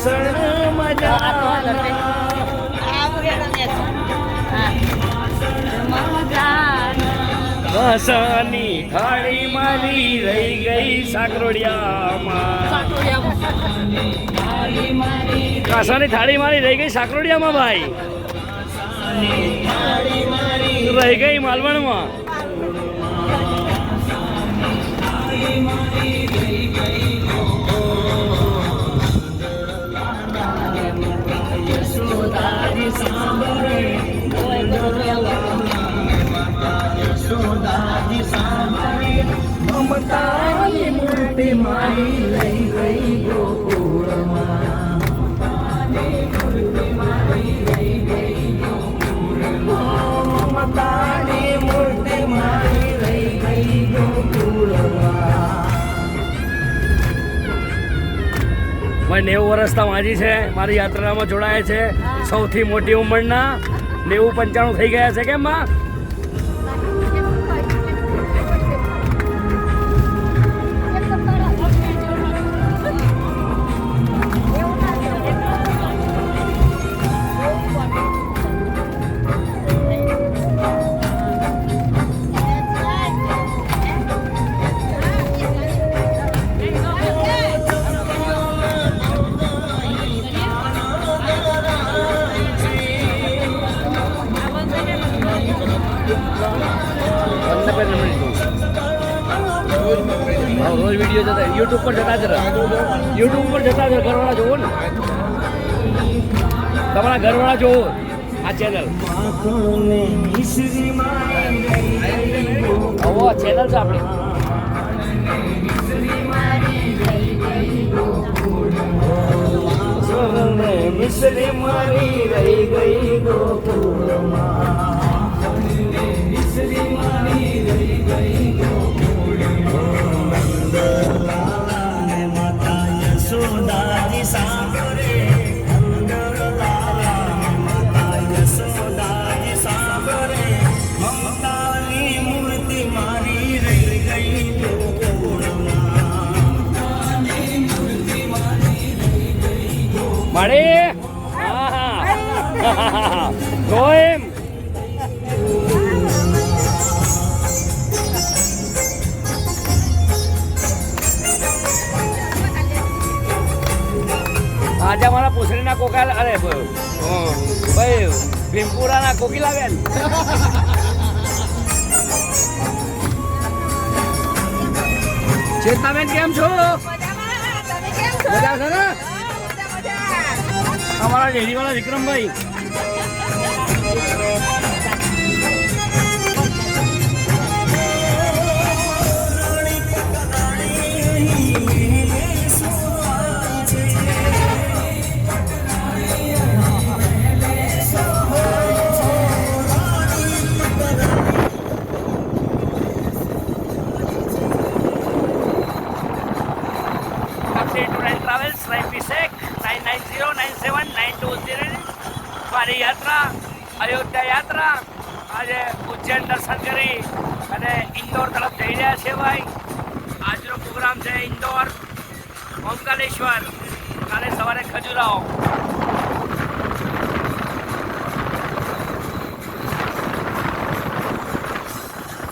વાસણ વાસણની થાળી મારી રહી ગઈ સાકરોડિયામાં. કાસાની થાળી મારી રહી ગઈ સાકરોડિયામાં ભાઈ, રહી ગઈ માલવણમાં. મમતાની મૂર્તિ મારી લઈ ગઈ ગોકુળમાં. મમતાની મૂર્તિ મારી લઈ ગઈ ગોકુળમાં. 90 વર્ષના માજી છે, મારી યાત્રામાં જોડાયા છે. સૌથી મોટી ઉંમરના 90-95 થઈ ગયા છે. કેમ માં? રોજ વિડીયો જતા યુટ્યુબ પર જતા જ રહે. યુટ્યુબ પર જતા જ ઘરવાળા જોવો ને, તમારા ઘરવાળા જોવો આ ચેનલ. આવો આ ચેનલ છે આપણી. મિસરી મારી રહી ગઈ ગોકુળમાં. મિસરી મારી રહી ગઈ ગોકુળમાં. માતા યશોદાજી સાંભળે, માતા યશોદાજી સાંભળે. મમતાની મૂર્તિ મારી રહી ગઈ ગોકુળમાં. મળે તો એમ આજે અમારા પૂછડીના કોકા, અરે ભાઈ ભીમપુરાના કોકિલા બેન. ચેતનાબેન કેમ છો? મજા છે ને? અમારા ડેરીવાળા વિક્રમભાઈ. ટ્રાવેલ્સ 990979209. મારી યાત્રા અયોધ્યા યાત્રા આજે ઉજ્જૈન દર્શન કરી અને ઇન્દોર તરફ જઈ રહ્યા છે ભાઈ. આજનો પ્રોગ્રામ છે ઇન્દોર, ઓમકારેશ્વર, કાલે સવારે ખજુરાહો.